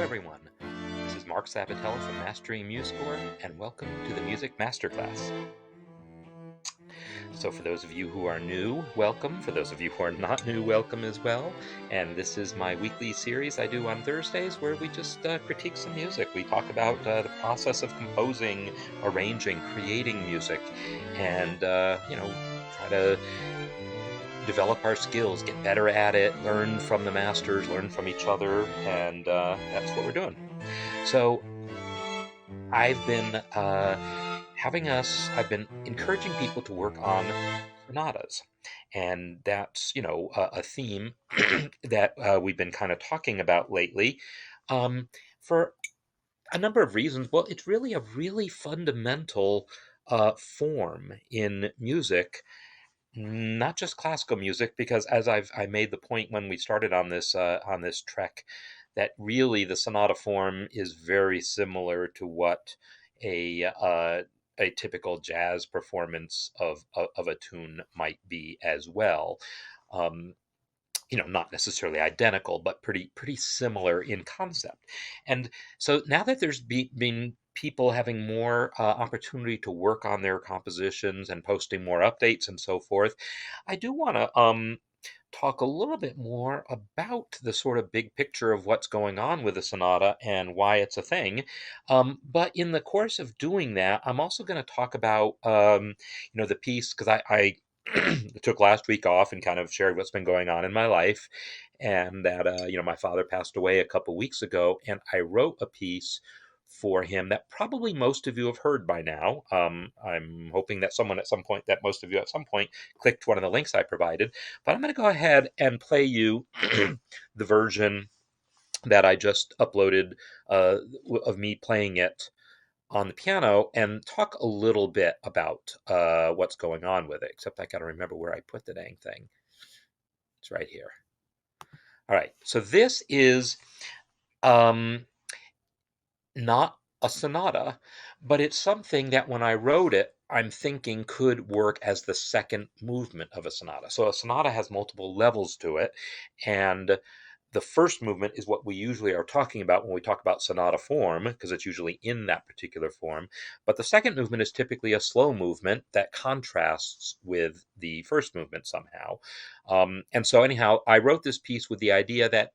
everyone. This is Marc Sabatella from Mastering MuseScore, and welcome to the Music Masterclass. So for those of you who are new, welcome. For those of you who are not new, welcome as well. And this is my weekly series I do on Thursdays where we just critique some music. We talk about the process of composing, arranging, creating music, and, try to develop our skills, get better at it, learn from the masters, learn from each other, and that's what we're doing. So I've been I've been encouraging people to work on sonatas, and that's a theme that we've been kind of talking about lately, for a number of reasons. Well, it's really a really fundamental form in music, not just classical music, because as I made the point when we started on this trek, that really the sonata form is very similar to what a a typical jazz performance of a tune might be as well. Um, not necessarily identical, but pretty similar in concept. And so now that been people having more opportunity to work on their compositions and posting more updates and so forth, I do want to talk a little bit more about the sort of big picture of what's going on with the sonata and why it's a thing. But in the course of doing that, I'm also going to talk about the piece, because I took last week off and kind of shared what's been going on in my life, and that my father passed away a couple weeks ago, and I wrote a piece for him that probably most of you have heard by now. I'm hoping that most of you at some point clicked one of the links I provided, but I'm going to go ahead and play you the version that I just uploaded of me playing it on the piano, and talk a little bit about what's going on with it, except I got to remember where I put the dang thing. It's right here. All right, so this is not a sonata, but it's something that when I wrote it, I'm thinking could work as the second movement of a sonata. So a sonata has multiple levels to it, and the first movement is what we usually are talking about when we talk about sonata form, because it's usually in that particular form. But the second movement is typically a slow movement that contrasts with the first movement somehow. And so, anyhow, I wrote this piece with the idea that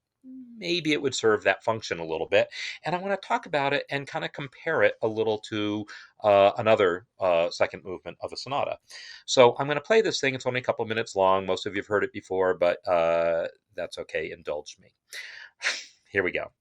maybe it would serve that function a little bit. And I want to talk about it and kind of compare it a little to another second movement of a sonata. So I'm going to play this thing. It's only a couple minutes long. Most of you have heard it before, but that's okay. Indulge me. Here we go.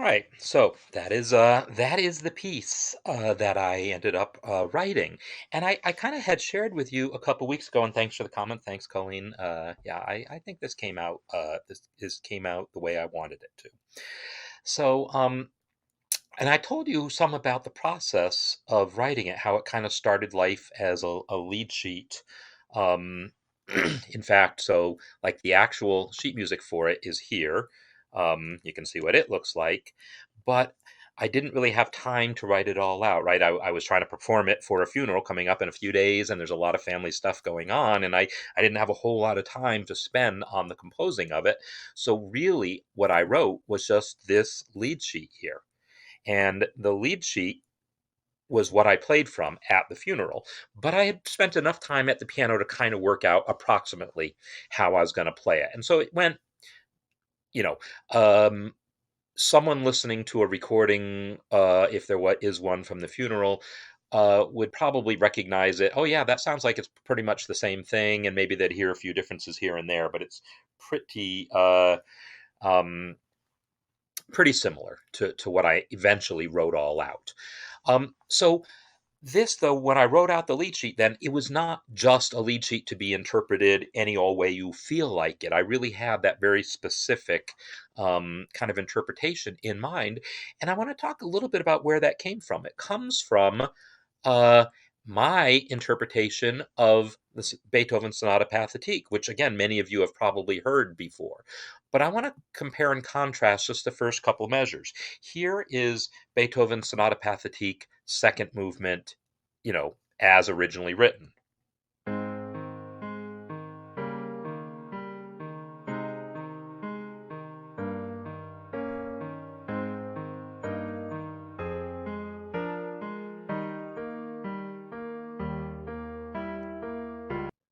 right. So that is the piece that I ended up writing, and I kind of had shared with you a couple weeks ago. And thanks for the comment. Thanks, Colleen. Yeah, I think this came out. This came out the way I wanted it to. So and I told you some about the process of writing it, how it kind of started life as a lead sheet. Um, in fact, so like the actual sheet music for it is here. You can see what it looks like, but I didn't really have time to write it all out, right? I was trying to perform it for a funeral coming up in a few days, and there's a lot of family stuff going on, and I didn't have a whole lot of time to spend on the composing of it. So really, what I wrote was just this lead sheet here. And the lead sheet was what I played from at the funeral. But I had spent enough time at the piano to kind of work out approximately how I was going to play it. And so it went, you know, um, someone listening to a recording, if there is one from the funeral, would probably recognize it. Oh, yeah, that sounds like it's pretty much the same thing. And maybe they'd hear a few differences here and there, but it's pretty. Um, Pretty similar to what I eventually wrote all out. So this, though, when I wrote out the lead sheet, then it was not just a lead sheet to be interpreted any old way you feel like it. I really had that very specific kind of interpretation in mind. And I want to talk a little bit about where that came from. It comes from uh, my interpretation of the Beethoven Sonata Pathétique, which again, many of you have probably heard before. But I want to compare and contrast just the first couple measures. Here is Beethoven Sonata Pathétique, second movement, as originally written.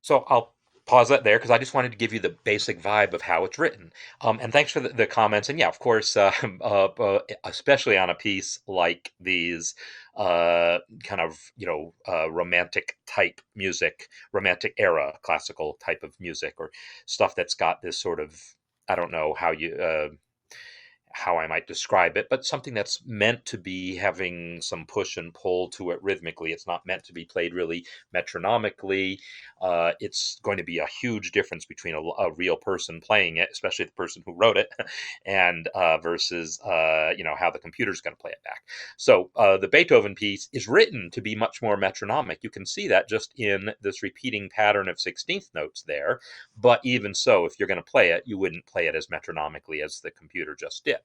So I'll pause that there because I just wanted to give you the basic vibe of how it's written. And thanks for the comments. And yeah, of course, especially on a piece like these, kind of romantic type music, romantic era classical type of music, or stuff that's got this sort of, I don't know how I might describe it, but something that's meant to be having some push and pull to it rhythmically. It's not meant to be played really metronomically. It's going to be a huge difference between a real person playing it, especially the person who wrote it, and versus how the computer's going to play it back. So the Beethoven piece is written to be much more metronomic. You can see that just in this repeating pattern of 16th notes there. But even so, if you're going to play it, you wouldn't play it as metronomically as the computer just did.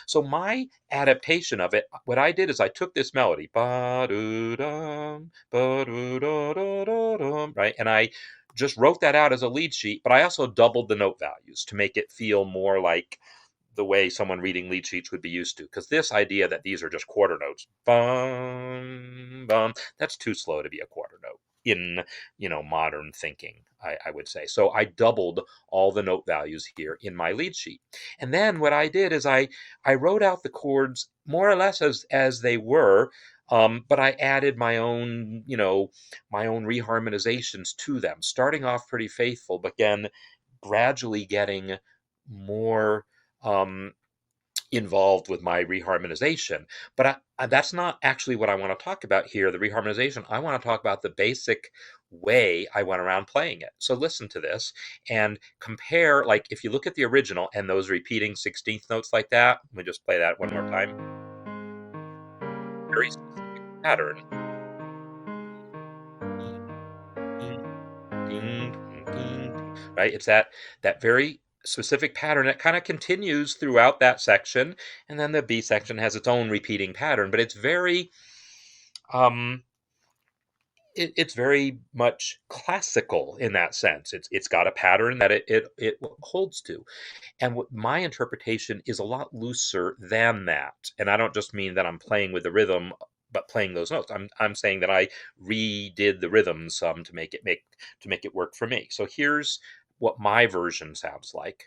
So my adaptation of it, what I did is I took this melody, ba-do-dum, ba-do-da-da-da-dum, right? And I just wrote that out as a lead sheet, but I also doubled the note values to make it feel more like the way someone reading lead sheets would be used to. Because this idea that these are just quarter notes, bum, bum, that's too slow to be a quarter note in modern thinking, I would say. So I doubled all the note values here in my lead sheet. And then what I did is I wrote out the chords more or less as they were, but I added my own reharmonizations to them, starting off pretty faithful, but again, gradually getting more um, involved with my reharmonization. But that's not actually what I want to talk about here, the reharmonization. I want to talk about the basic way I went around playing it. So listen to this and compare, like if you look at the original and those repeating 16th notes like that, let me just play that one more time. Very specific pattern. Right? It's that very specific pattern that kind of continues throughout that section, and then the B section has its own repeating pattern, but um it's very much classical in that sense. It's got a pattern that it holds to. And what my interpretation is a lot looser than that. And I don't just mean that I'm playing with the rhythm, but playing those notes. I'm saying that I redid the rhythm some to make it work for me. So here's what my version sounds like.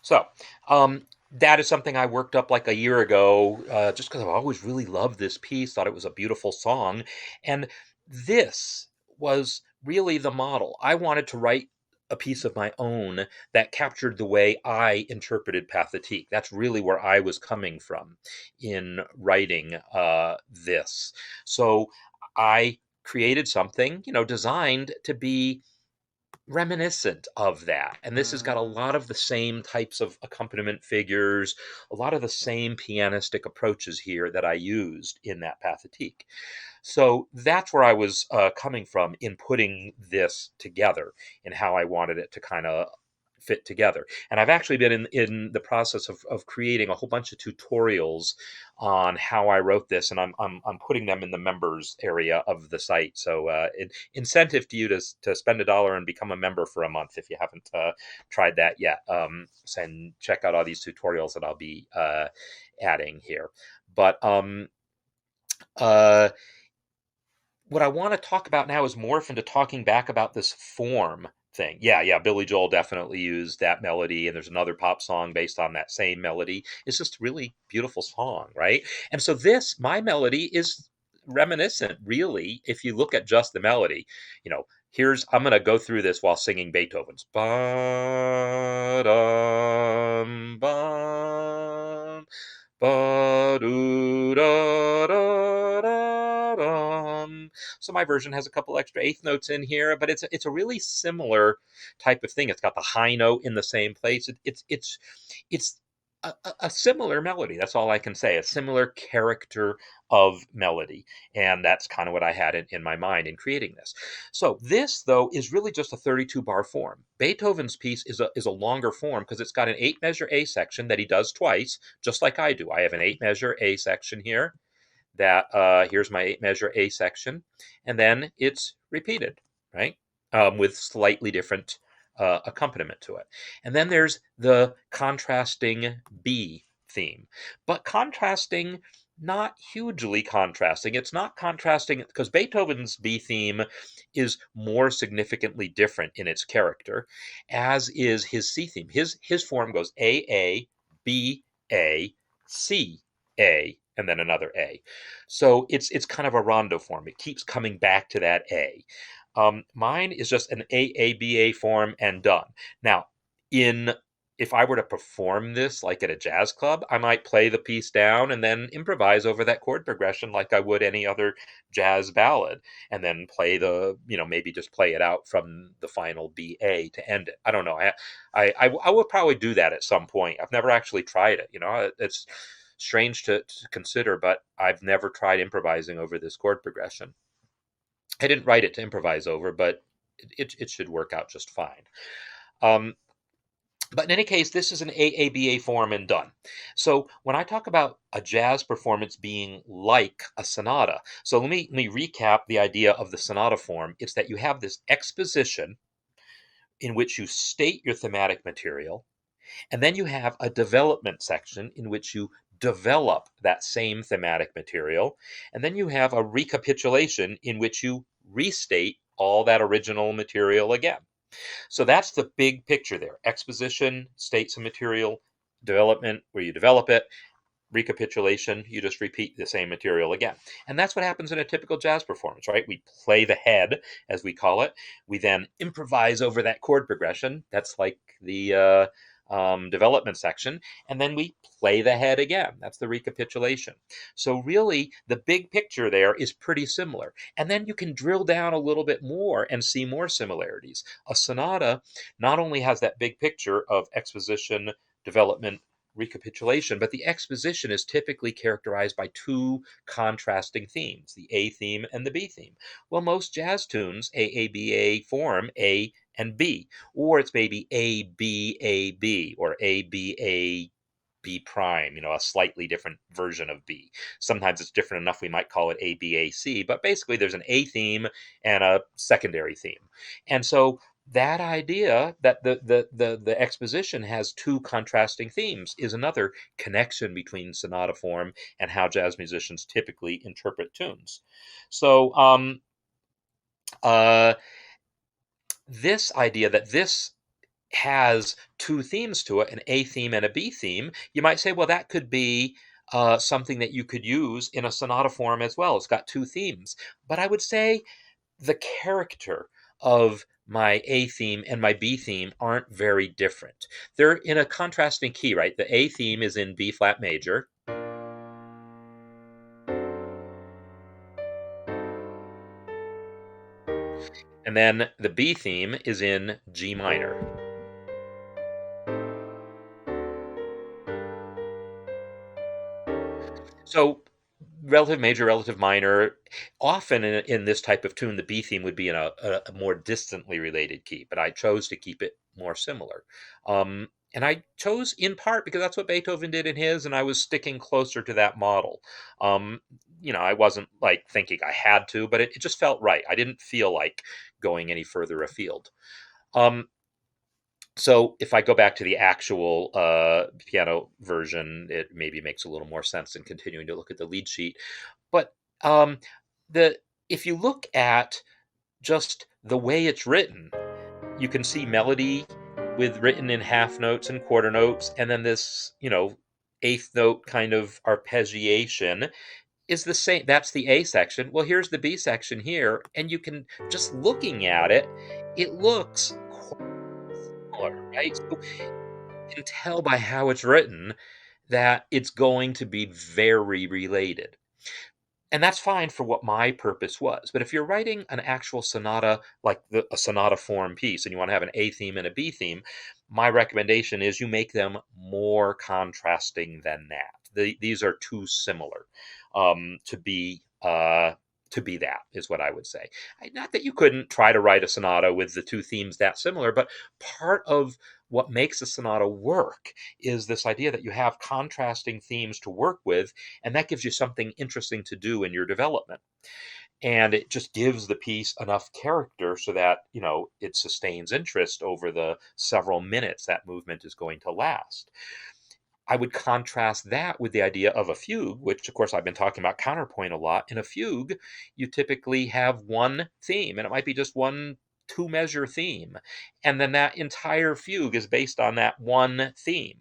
So, that is something I worked up like a year ago, just because I've always really loved this piece, thought it was a beautiful song. And this was really the model. I wanted to write a piece of my own that captured the way I interpreted Pathétique. That's really where I was coming from in writing this. So I created something, designed to be reminiscent of that. And this has got a lot of the same types of accompaniment figures, a lot of the same pianistic approaches here that I used in that Pathétique. So that's where I was coming from in putting this together and how I wanted it to kind of fit together. And I've actually been in the process of creating a whole bunch of tutorials on how I wrote this, and I'm putting them in the members area of the site. So incentive to you to spend $1 and become a member for a month if you haven't tried that yet. And check out all these tutorials that I'll be adding here. But uh, what I want to talk about now is morph into talking back about this form thing. Yeah, Billy Joel definitely used that melody, and there's another pop song based on that same melody. It's just a really beautiful song, right? And so my melody is reminiscent, really, if you look at just the melody. I'm going to go through this while singing Beethoven's. Ba-dum, bum, ba-doo-da-da-da-dum. So my version has a couple extra eighth notes in here, but it's a really similar type of thing. It's got the high note in the same place. It's a similar melody. That's all I can say. A similar character of melody, and that's kind of what I had in my mind in creating this. So this, though, is really just a 32 bar form. Beethoven's piece is a longer form because it's got an 8 measure A section that he does twice, just like I do. I have an 8 measure A section here. Here's my 8 measure A section, and then it's repeated, right? With slightly different accompaniment to it. And then there's the contrasting B theme, but contrasting, not hugely contrasting. It's not contrasting because Beethoven's B theme is more significantly different in its character, as is his C theme. His form goes A, B, A, C, A, and then another A. So it's kind of a rondo form. It keeps coming back to that A. Mine is just an AABA form and done. Now, in if I were to perform this like at a jazz club, I might play the piece down and then improvise over that chord progression like I would any other jazz ballad, and then maybe just play it out from the final BA to end it. I don't know. I will probably do that at some point. I've never actually tried it. It's strange to consider, but I've never tried improvising over this chord progression. I didn't write it to improvise over, but it should work out just fine. Um, but in any case, this is an AABA form and done. So when I talk about a jazz performance being like a sonata, so let me recap the idea of the sonata form. It's that you have this exposition in which you state your thematic material, and then you have a development section in which you develop that same thematic material. And then you have a recapitulation in which you restate all that original material again. So that's the big picture there. Exposition, state some material, development, where you develop it, recapitulation, you just repeat the same material again. And that's what happens in a typical jazz performance, right? We play the head, as we call it. We then improvise over that chord progression. That's like the development section. And then we play the head again. That's the recapitulation. So, really, the big picture there is pretty similar. And then you can drill down a little bit more and see more similarities. A sonata not only has that big picture of exposition, development, recapitulation, but the exposition is typically characterized by two contrasting themes, the A theme and the B theme. Well, most jazz tunes, AABA form A and B, or it's maybe ABAB or ABA B prime, a slightly different version of B. Sometimes it's different enough we might call it ABAC, but basically there's an A theme and a secondary theme. And so that idea that the exposition has two contrasting themes is another connection between sonata form and how jazz musicians typically interpret tunes. So uh, this idea that this has two themes to it, an A theme and a B theme, you might say, well, that could be something that you could use in a sonata form as well. It's got two themes. But I would say the character of my A theme and my B theme aren't very different. They're in a contrasting key, right? The A theme is in B flat major, and then the B theme is in G minor. So relative major, relative minor. Often in this type of tune, the B theme would be in a more distantly related key, but I chose to keep it more similar. And I chose in part because that's what Beethoven did in his, and I was sticking closer to that model. Um, I wasn't like thinking I had to, but it just felt right. I didn't feel like going any further afield. Um, so if I go back to the actual piano version, it maybe makes a little more sense than continuing to look at the lead sheet. But um, the if you look at just the way it's written, you can see melody with written in half notes and quarter notes, and then this, eighth note kind of arpeggiation is the same. That's the A section. Well, here's the B section here, and you can just looking at it, it looks quite similar, right? So you can tell by how it's written that it's going to be very related. And that's fine for what my purpose was. But if you're writing an actual sonata, like a sonata form piece, and you want to have an A theme and a B theme, my recommendation is you make them more contrasting than that. These are too similar to be that is what I would say. Not that you couldn't try to write a sonata with the two themes that similar, but part of what makes a sonata work is this idea that you have contrasting themes to work with, and that gives you something interesting to do in your development. And it just gives the piece enough character so that, it sustains interest over the several minutes that movement is going to last. I would contrast that with the idea of a fugue, which, of course, I've been talking about counterpoint a lot. In a fugue, you typically have one theme, and it might be just one two measure theme. And then that entire fugue is based on that one theme.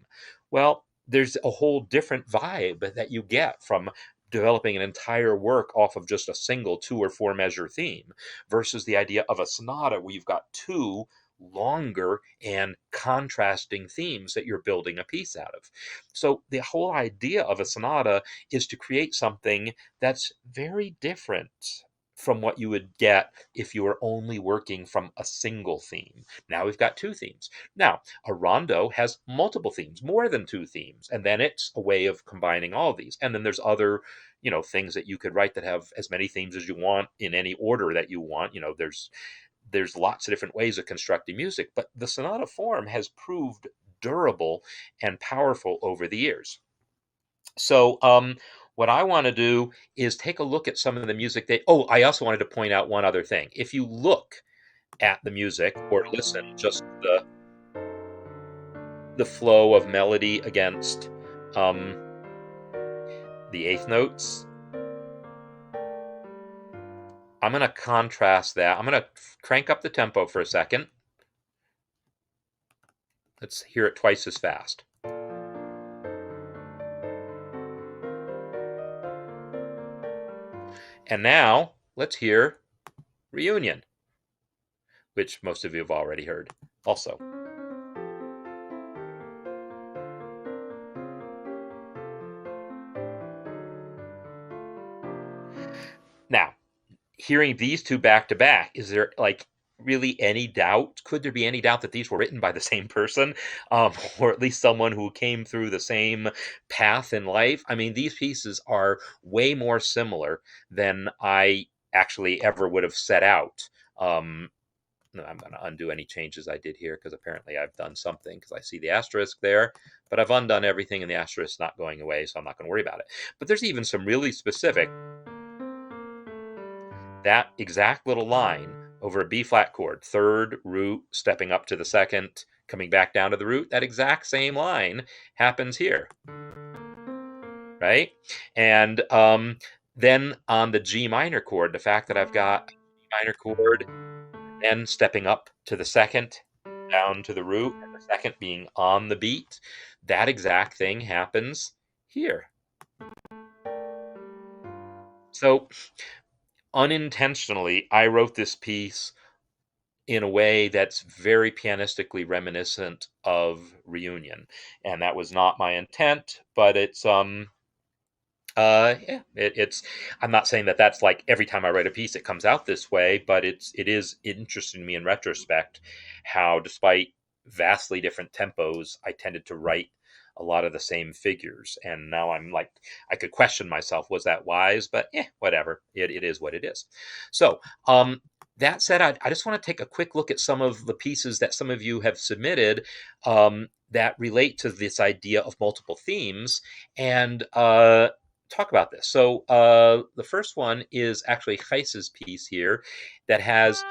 Well, there's a whole different vibe that you get from developing an entire work off of just a single two or four measure theme versus the idea of a sonata where you've got two longer and contrasting themes that you're building a piece out of. So the whole idea of a sonata is to create something that's very different from what you would get if you were only working from a single theme. Now we've got two themes. Now, a rondo has multiple themes, more than two themes, and then it's a way of combining all of these. And then there's other, things that you could write that have as many themes as you want in any order that you want. There's lots of different ways of constructing music, but the sonata form has proved durable and powerful over the years. So, what I want to do is take a look at some of the music that. Oh, I also wanted to point out one other thing. If you look at the music or listen just the flow of melody against um, the eighth notes, I'm going to contrast that. I'm going to crank up the tempo for a second. Let's hear it twice as fast. And now let's hear Reunion, which most of you have already heard also. Now, hearing these two back to back, is there like really any doubt? Could there be any doubt that these were written by the same person, or at least someone who came through the same path in life? I mean, these pieces are way more similar than I actually ever would have set out. I'm going to undo any changes I did here because apparently I've done something because I see the asterisk there, but I've undone everything and the asterisk is not going away, so I'm not going to worry about it. But there's even some really specific, that exact little line over a B flat chord, third root, stepping up to the second, coming back down to the root, that exact same line happens here, right? And then on the G minor chord, the fact that I've got a G minor chord, then stepping up to the second, down to the root and the second being on the beat. That exact thing happens here. So unintentionally, I wrote this piece in a way that's very pianistically reminiscent of Reunion, and that was not my intent, but yeah, it's. I'm not saying that that's like every time I write a piece it comes out this way, but it is interesting to me in retrospect how, despite vastly different tempos, I tended to write a lot of the same figures, and now I'm like, I could question myself, was that wise? But yeah, whatever. It is what it is. So, that said, I just want to take a quick look at some of the pieces that some of you have submitted that relate to this idea of multiple themes, and talk about this. So the first one is actually Gijs's piece here that has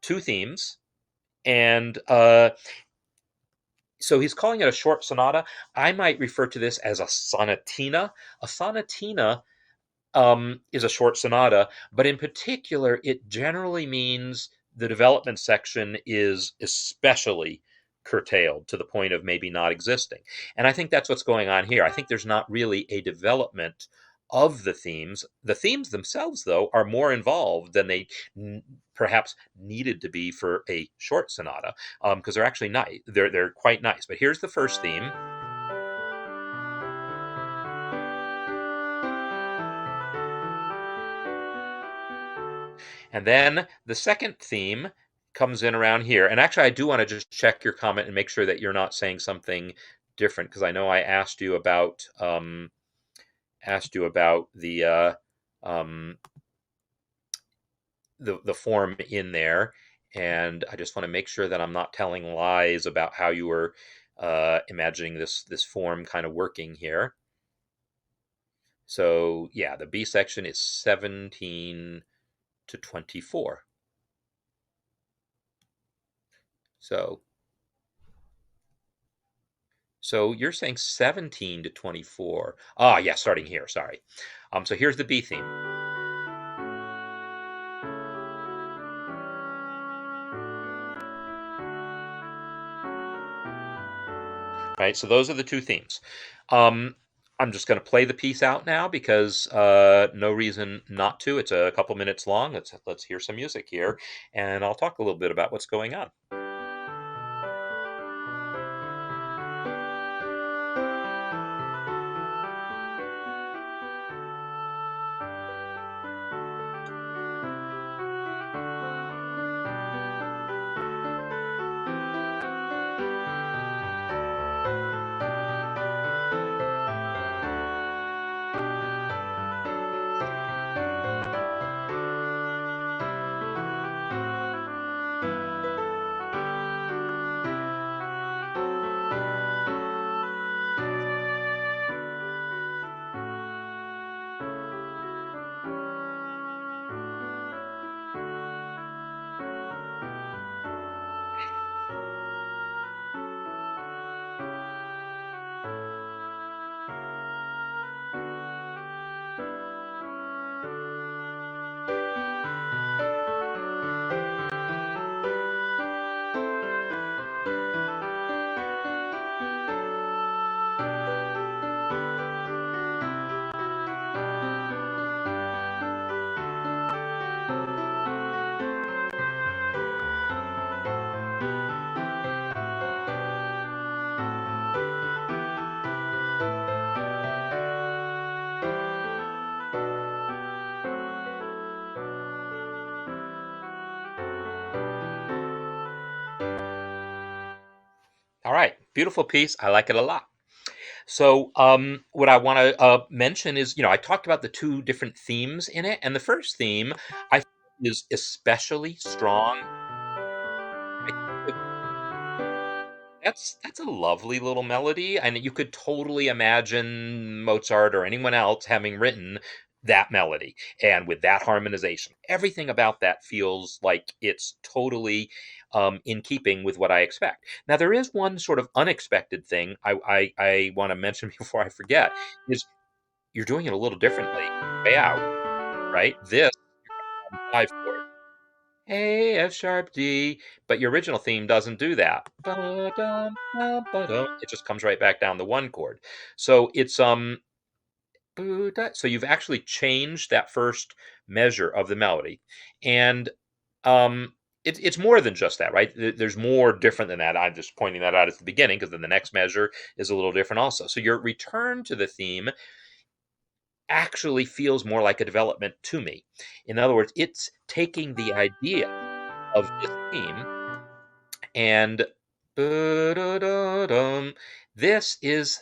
two themes. And so he's calling it a short sonata. I might refer to this as a sonatina. A sonatina is a short sonata, but in particular, it generally means the development section is especially curtailed to the point of maybe not existing. And I think that's what's going on here. I think there's not really a development of the themes. The themes themselves, though, are more involved than they perhaps needed to be for a short sonata, because they're actually nice. They're quite nice. But here's the first theme. And then the second theme comes in around here. And actually, I do want to just check your comment and make sure that you're not saying something different, because I know I asked you about um, the form in there, and I just want to make sure that I'm not telling lies about how you were imagining this form kind of working here. So yeah, the B section is 17 to 24. So you're saying 17 to 24. Ah, yeah, starting here. Sorry. So here's the B theme. Right. So those are the two themes. I'm just going to play the piece out now because no reason not to. It's a couple minutes long. Let's hear some music here, and I'll talk a little bit about what's going on. All right, beautiful piece. I like it a lot. So, what I want to mention is, I talked about the two different themes in it, and the first theme I think is especially strong. That's a lovely little melody, and you could totally imagine Mozart or anyone else having written that melody and with that harmonization. Everything about that feels like it's totally in keeping with what I expect. Now, there is one sort of unexpected thing I want to mention before I forget is you're doing it a little differently. Way out, right? This five chord. A, F sharp, D, but your original theme doesn't do that. Ba-dum, ba-ba-dum. It just comes right back down the one chord. So it's so you've actually changed that first measure of the melody, and um, it's more than just that, right? There's more different than that. I'm just pointing that out at the beginning because then the next measure is a little different also. So your return to the theme actually feels more like a development to me. In other words, it's taking the idea of this theme and this is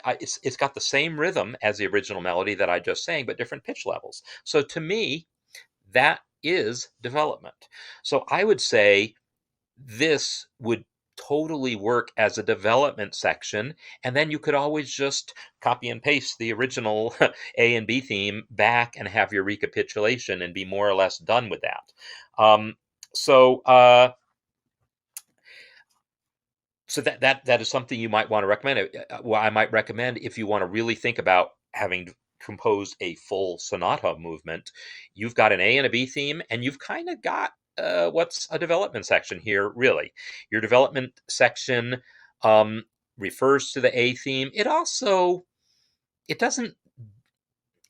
it's got the same rhythm as the original melody that I just sang, but different pitch levels. So to me, that is development. So I would say this would totally work as a development section, and then you could always just copy and paste the original A and B theme back and have your recapitulation and be more or less done with that. Um, so so that is something you might want to recommend. Well, I might recommend if you want to really think about having composed a full sonata movement, you've got an A and a B theme, and you've kind of got what's a development section here. Really, your development section um, refers to the A theme. It doesn't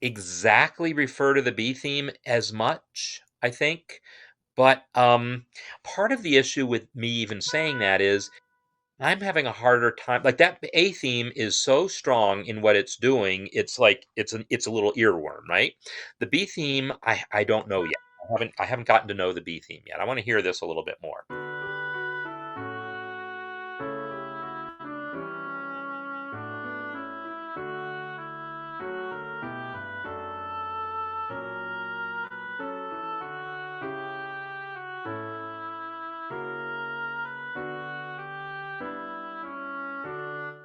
exactly refer to the B theme as much, I think. But part of the issue with me even saying that is I'm having a harder time. Like that A theme is so strong in what it's doing. It's like it's a little earworm, right? The B theme, I don't know yet. I haven't gotten to know the B theme yet. I want to hear this a little bit more.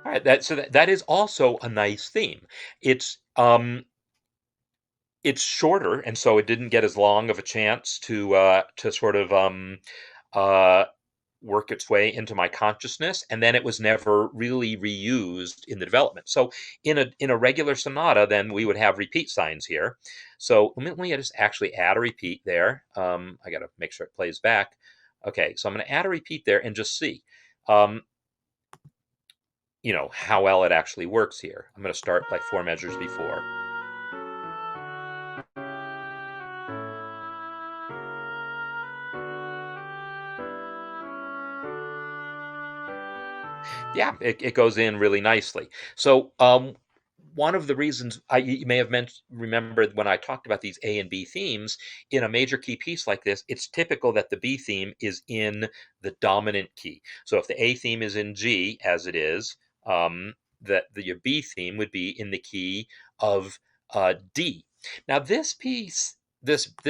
All right, that is also a nice theme. It's um it's shorter, and so it didn't get as long of a chance to sort of uh work its way into my consciousness, and then it was never really reused in the development. So in a regular sonata, then we would have repeat signs here. So let me just actually add a repeat there. I got to make sure it plays back. Okay, so I'm going to add a repeat there and just see, um, how well it actually works here. I'm going to start like four measures before. Yeah, it goes in really nicely. So, one of the reasons you may have remembered when I talked about these A and B themes in a major key piece like this, it's typical that the B theme is in the dominant key. So if the A theme is in G, as it is, your B theme would be in the key of D. Now, this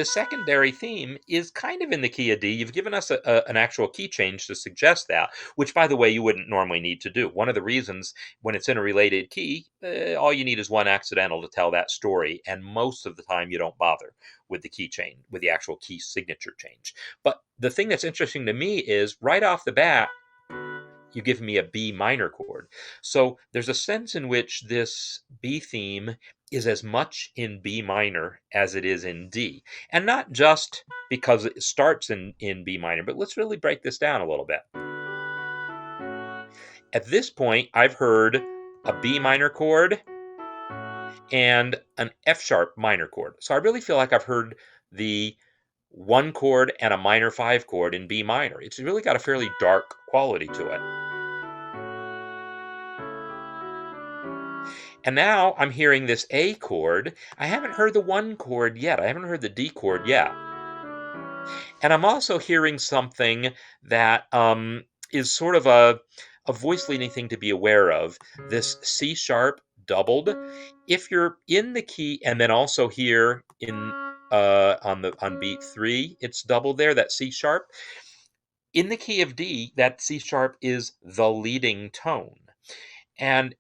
secondary theme is kind of in the key of D. You've given us an actual key change to suggest that, which, by the way, you wouldn't normally need to do. One of the reasons when it's in a related key, all you need is one accidental to tell that story, and most of the time you don't bother with the key change, with the actual key signature change. But the thing that's interesting to me is right off the bat, you give me a B minor chord. So there's a sense in which this B theme is as much in B minor as it is in D. And not just because it starts in B minor, but let's really break this down a little bit. At this point, I've heard a B minor chord and an F sharp minor chord. So I really feel like I've heard the one chord and a minor five chord in B minor. It's really got a fairly dark quality to it. And now I'm hearing this A chord. I haven't heard the one chord yet. I haven't heard the D chord yet. And I'm also hearing something that is sort of a voice leading thing to be aware of. This C sharp doubled. If you're in the key and then also here on beat 3, it's doubled there, that C sharp. In the key of D, that C sharp is the leading tone. And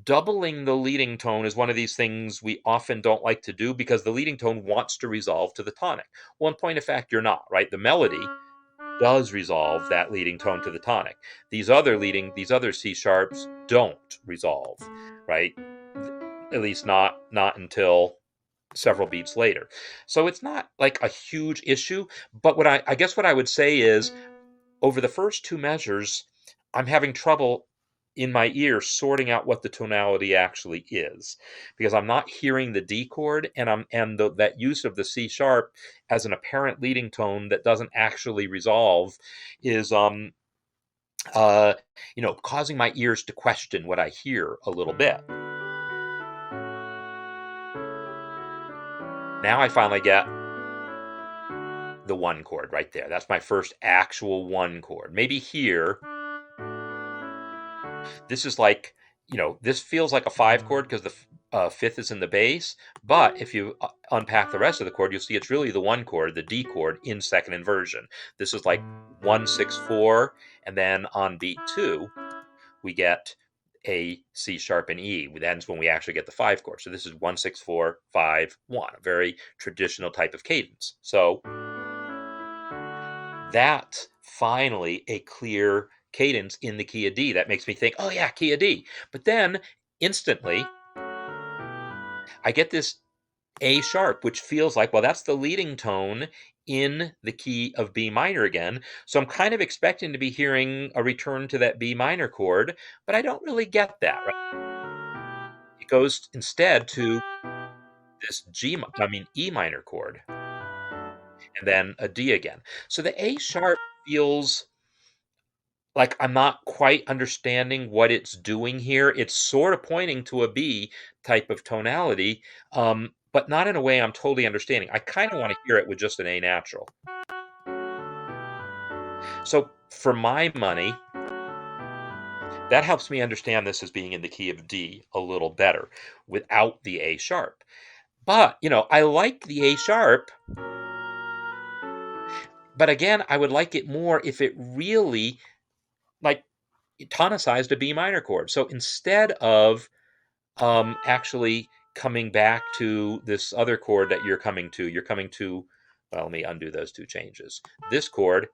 doubling the leading tone is one of these things we often don't like to do because the leading tone wants to resolve to the tonic. Well, in point of fact, you're not, right? The melody does resolve that leading tone to the tonic. These other C sharps don't resolve, right? at least not until several beats later. So it's not like a huge issue, but I guess what I would say is over the first two measures, I'm having trouble in my ear sorting out what the tonality actually is because I'm not hearing the D chord and that use of the C sharp as an apparent leading tone that doesn't actually resolve is uh causing my ears to question what I hear a little bit. Now I finally get the one chord right there. That's my first actual one chord. Maybe here, this is like, this feels like a five chord because the fifth is in the bass. But if you unpack the rest of the chord, you'll see it's really the one chord, the D chord in second inversion. This is like 1 6 4, and then on beat two, we get a C sharp and E. That's when we actually get the five chord. So this is 1 6 4 5 1, a very traditional type of cadence. So that's finally a clear cadence in the key of D. That makes me think, oh yeah, key of D. But then instantly, I get this A sharp, which feels like, well, that's the leading tone in the key of B minor again. So I'm kind of expecting to be hearing a return to that B minor chord, but I don't really get that. Right? It goes instead to this E minor chord, and then a D again. So the A sharp feels like I'm not quite understanding what it's doing here. It's sort of pointing to a B type of tonality, but not in a way I'm totally understanding. I kind of want to hear it with just an A natural. So for my money, that helps me understand this as being in the key of D a little better without the A sharp. But, I like the A sharp, but again, I would like it more if it really like tonicized a B minor chord. So instead of actually coming back to this other chord that you're coming to, well, let me undo those two changes. This chord,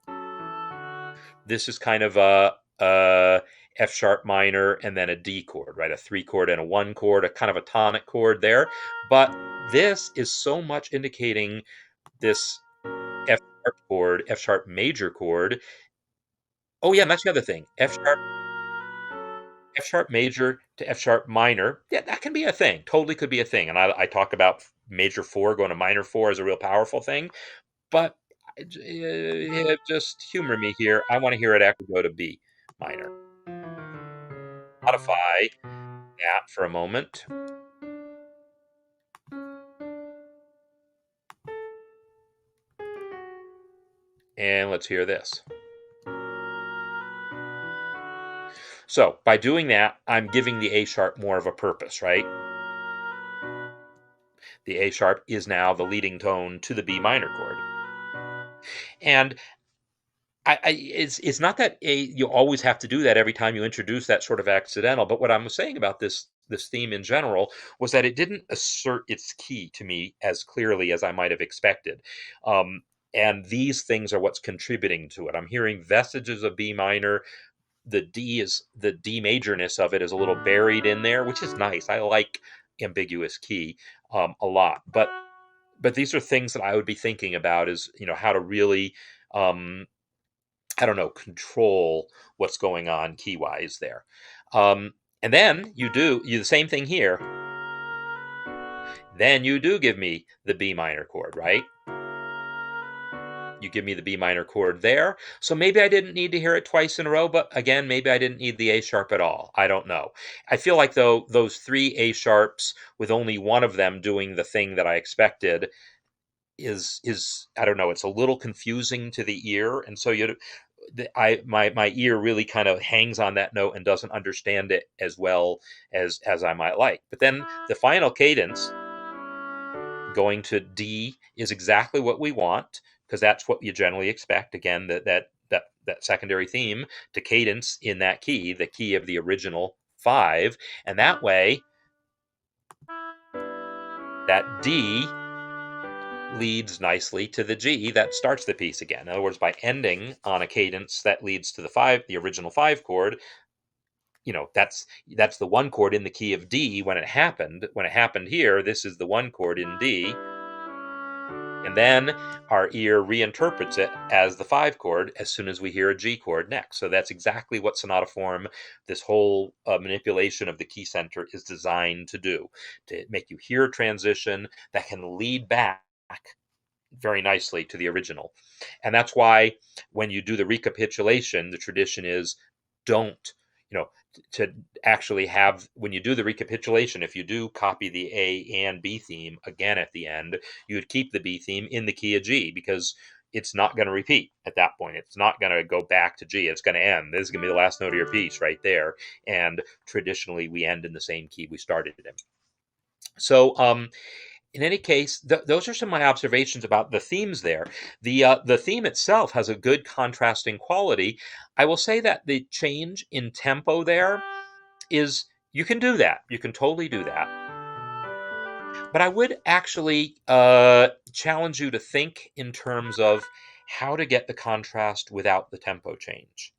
this is kind of a F sharp minor and then a D chord, right? A three chord and a one chord, a kind of a tonic chord there. But this is so much indicating this F sharp chord, F sharp major chord. Oh yeah, and that's the other thing. F sharp major to F sharp minor. Yeah, that can be a thing. Totally could be a thing. And I talk about major four going to minor four as a real powerful thing. But just humor me here. I want to hear it actually go to B minor. Modify that for a moment. And let's hear this. So by doing that, I'm giving the A sharp more of a purpose, right? The A sharp is now the leading tone to the B minor chord. And it's not that you always have to do that every time you introduce that sort of accidental. But what I'm saying about this theme in general was that it didn't assert its key to me as clearly as I might have expected. Um, and these things are what's contributing to it. I'm hearing vestiges of B minor. The D majorness of it is a little buried in there, which is nice. I like ambiguous key a lot. But these are things that I would be thinking about is how to really um, I don't know, control what's going on key wise there. And then you the same thing here. Then you do give me the B minor chord, right? You give me the B minor chord there. So maybe I didn't need to hear it twice in a row, but again, maybe I didn't need the A sharp at all. I don't know. I feel like though those three A sharps with only one of them doing the thing that I expected is I don't know, it's a little confusing to the ear, and so my ear really kind of hangs on that note and doesn't understand it as well as I might like. But then the final cadence going to D is exactly what we want because that's what you generally expect. Again, that secondary theme to cadence in that key, the key of the original five, and that way that D leads nicely to the G that starts the piece again. In other words, by ending on a cadence that leads to the original five chord, that's the one chord in the key of D when it happened. When it happened here, this is the one chord in D, and then our ear reinterprets it as the 5 chord as soon as we hear a G chord next. So that's exactly what sonata form, this whole manipulation of the key center, is designed to do, to make you hear a transition that can lead back very nicely to the original. And that's why when you do the recapitulation, the tradition is don't, to actually have, when you do the recapitulation, if you do copy the A and B theme again at the end, you would keep the B theme in the key of G, because it's not going to repeat at that point. It's not going to go back to G. It's going to end. This is going to be the last note of your piece right there. And traditionally, we end in the same key we started in. So, in any case, those are some of my observations about the themes there. The theme itself has a good contrasting quality. I will say that the change in tempo there is, you can do that. You can totally do that. But I would actually challenge you to think in terms of how to get the contrast without the tempo change.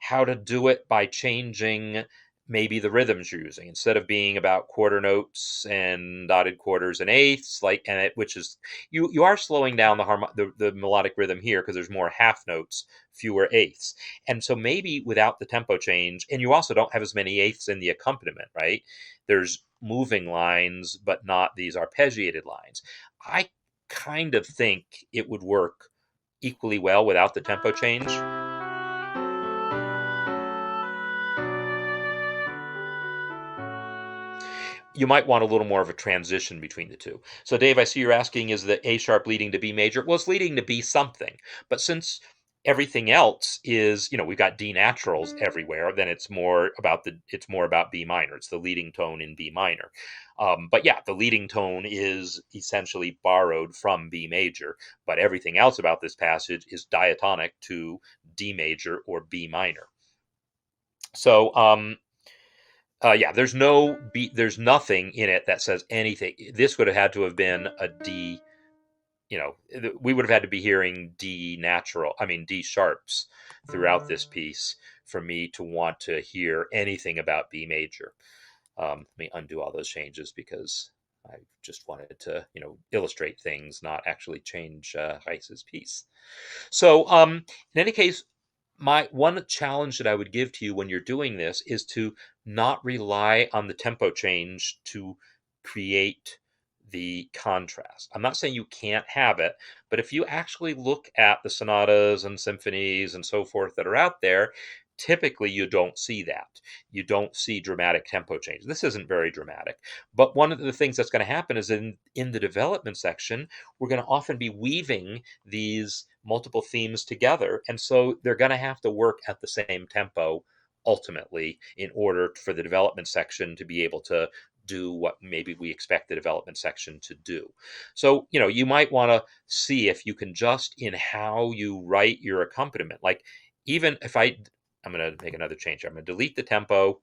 How to do it by changing maybe the rhythms you're using, instead of being about quarter notes and dotted quarters and eighths, which is, you are slowing down the melodic rhythm here, because there's more half notes, fewer eighths. And so maybe without the tempo change, and you also don't have as many eighths in the accompaniment, right? There's moving lines, but not these arpeggiated lines. I kind of think it would work equally well without the tempo change. You might want a little more of a transition between the two. So, Dave, I see you're asking, is the A sharp leading to B major? Well, it's leading to B something. But since everything else is, we've got D naturals everywhere, then it's more about B minor. It's the leading tone in B minor. But yeah, the leading tone is essentially borrowed from B major, but everything else about this passage is diatonic to D major or B minor. So, yeah, there's nothing in it that says anything. This would have had to have been a D. We would have had to be hearing D sharps throughout this piece for me to want to hear anything about B major. Let me undo all those changes, because I just wanted to, illustrate things, not actually change Reis's piece. So, in any case, my one challenge that I would give to you when you're doing this is to not rely on the tempo change to create the contrast. I'm not saying you can't have it, but if you actually look at the sonatas and symphonies and so forth that are out there, typically you don't see that. You don't see dramatic tempo change. This isn't very dramatic. But one of the things that's going to happen is in the development section, we're going to often be weaving these multiple themes together. And so they're going to have to work at the same tempo ultimately, in order for the development section to be able to do what maybe we expect the development section to do. So, you might want to see if you can just, in how you write your accompaniment, like, even if I'm going to make another change. I'm going to delete the tempo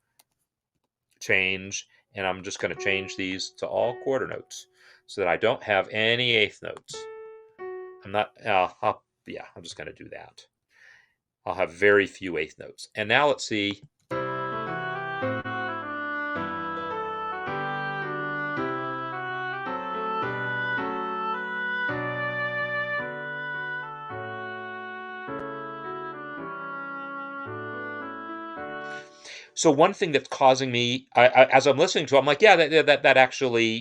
change, and I'm just going to change these to all quarter notes so that I don't have any eighth notes. I'm not, I'm just going to do that. I'll have very few eighth notes. And now let's see. So one thing that's causing me, as I'm listening to it, I'm like, yeah, that actually,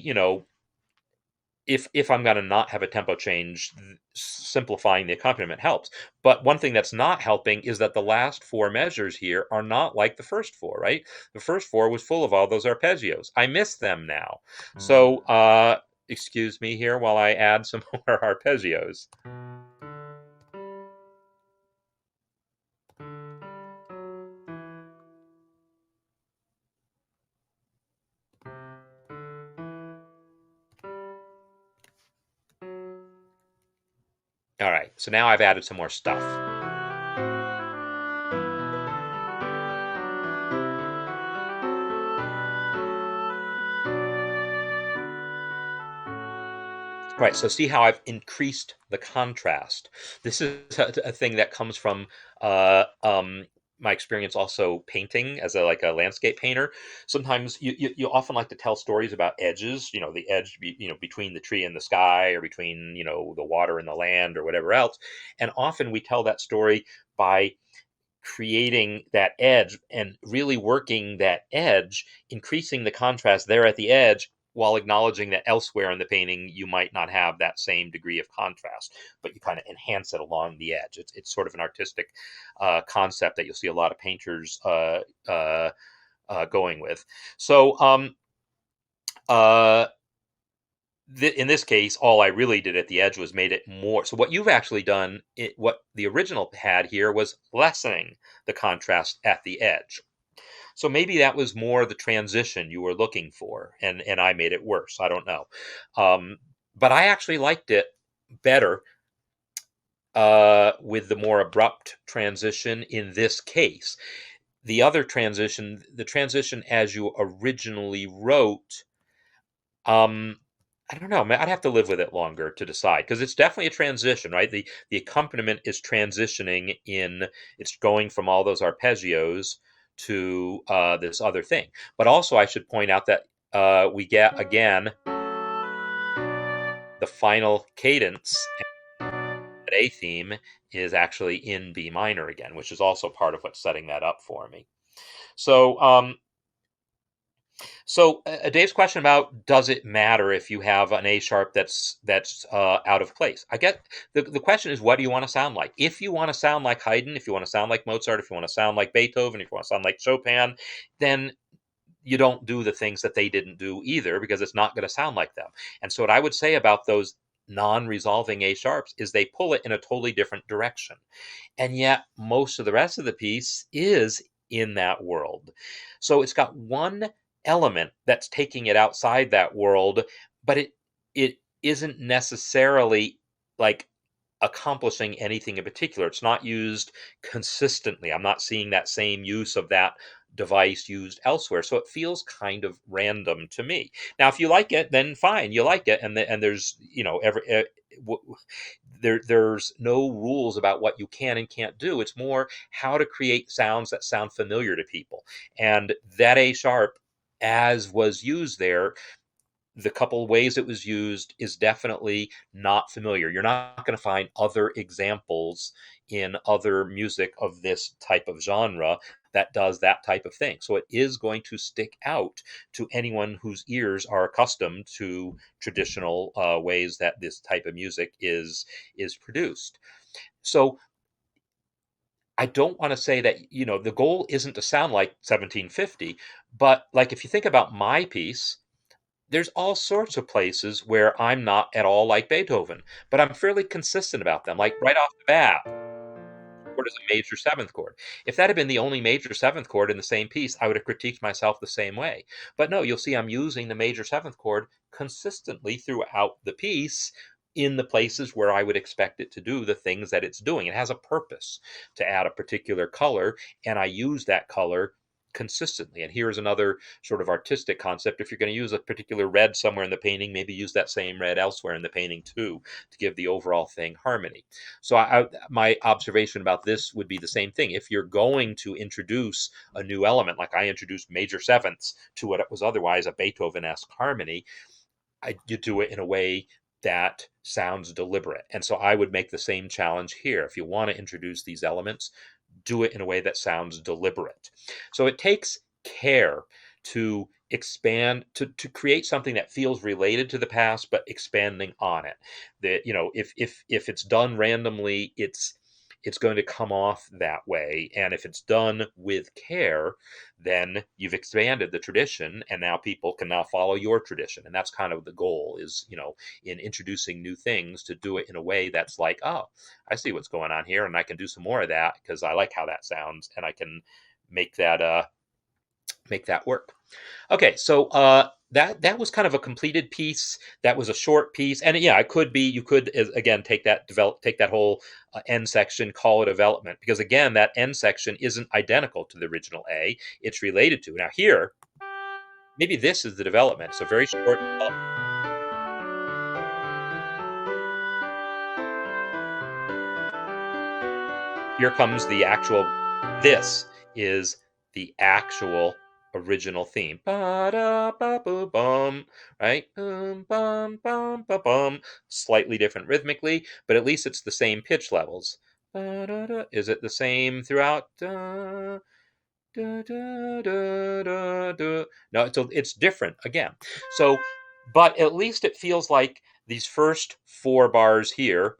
if I'm going to not have a tempo change, simplifying the accompaniment helps. But one thing that's not helping is that the last 4 measures here are not like the first 4, right? The first 4 was full of all those arpeggios. I miss them now. So, excuse me here while I add some more arpeggios. All right, so now I've added some more stuff. Right, so see how I've increased the contrast. This is a thing that comes from my experience also painting as a like a landscape painter. Sometimes you often like to tell stories about edges, the edge between the tree and the sky, or between the water and the land, or whatever else. And often we tell that story by creating that edge and really working that edge, increasing the contrast there at the edge, while acknowledging that elsewhere in the painting you might not have that same degree of contrast, but you kind of enhance it along the edge. It's sort of an artistic concept that you'll see a lot of painters going with. So uh, in this case, all I really did at the edge was made it more. So what you've actually done, what the original had here, was lessening the contrast at the edge. So maybe that was more the transition you were looking for, and I made it worse. I don't know, but I actually liked it better with the more abrupt transition in this case. The transition as you originally wrote, um, I don't know. I'd have to live with it longer to decide, because it's definitely a transition, right? The accompaniment is transitioning in. It's going from all those arpeggios to this other thing. But also, I should point out that we get again the final cadence. That A theme is actually in B minor again, which is also part of what's setting that up for me. So, Dave's question about, does it matter if you have an A sharp that's out of place? I get the question is, what do you want to sound like? If you want to sound like Haydn, if you want to sound like Mozart, if you want to sound like Beethoven, if you want to sound like Chopin, then you don't do the things that they didn't do either, because it's not going to sound like them. And so what I would say about those non-resolving A sharps is they pull it in a totally different direction. And yet most of the rest of the piece is in that world. So it's got one element that's taking it outside that world, but it isn't necessarily like accomplishing anything in particular. It's not used consistently. I'm not seeing that same use of that device used elsewhere. So it feels kind of random to me. Now, if you like it, then fine, you like it, and there's there's no rules about what you can and can't do. It's more how to create sounds that sound familiar to people. And that A sharp, as was used there, the couple ways it was used is definitely not familiar. You're not going to find other examples in other music of this type of genre that does that type of thing. So it is going to stick out to anyone whose ears are accustomed to traditional ways that this type of music is produced. So I don't want to say that the goal isn't to sound like 1750, but like if you think about my piece, there's all sorts of places where I'm not at all like Beethoven, but I'm fairly consistent about them. Like right off the bat, chord is a major seventh chord. If that had been the only major seventh chord in the same piece, I would have critiqued myself the same way. But no, you'll see I'm using the major seventh chord consistently throughout the piece in the places where I would expect it to do the things that it's doing. It has a purpose to add a particular color, and I use that color consistently. And here's another sort of artistic concept. If you're going to use a particular red somewhere in the painting, maybe use that same red elsewhere in the painting too, to give the overall thing harmony. So my observation about this would be the same thing. If you're going to introduce a new element, like I introduced major sevenths to what was otherwise a Beethoven-esque harmony, you do it in a way that sounds deliberate. And so I would make the same challenge here. If you want to introduce these elements, do it in a way that sounds deliberate. So it takes care to expand, to create something that feels related to the past but expanding on it. That if it's done randomly, it's going to come off that way. And if it's done with care, then you've expanded the tradition, and now people can now follow your tradition. And that's kind of the goal, is in introducing new things, to do it in a way that's like, oh, I see what's going on here, and I can do some more of that because I like how that sounds, and I can make that work. Okay, so that was kind of a completed piece. That was a short piece, and yeah, you could again take that whole end section, call it development, because again, that end section isn't identical to the original A. It's related to. Now here, maybe this is the development. It's a very short. Here comes the actual. This is the actual original theme. Ba-da-ba-boo-bum, right? Boom, bum, bum, ba bum. Slightly different rhythmically, but at least it's the same pitch levels. Ba-da-da. Is it the same throughout? Da, da, da, da, da, da. No, it's different again. So, but at least it feels like these first 4 bars here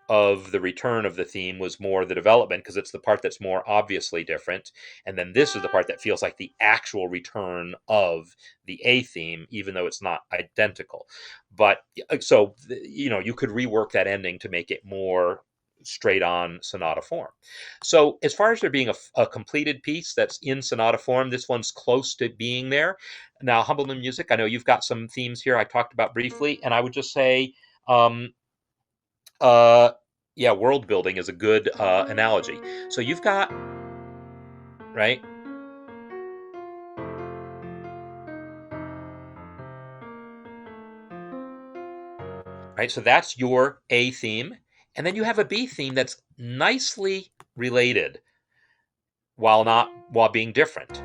of the return of the theme was more the development, because it's the part that's more obviously different, and then this is the part that feels like the actual return of the A theme, even though it's not identical. But so you could rework that ending to make it more straight on sonata form. So as far as there being a completed piece that's in sonata form, this one's close to being there. Now, Humbleman Music, I know you've got some themes here I talked about briefly, and I would just say uh, yeah, world building is a good analogy. So you've got, right, right. So that's your A theme, and then you have a B theme that's nicely related while being different.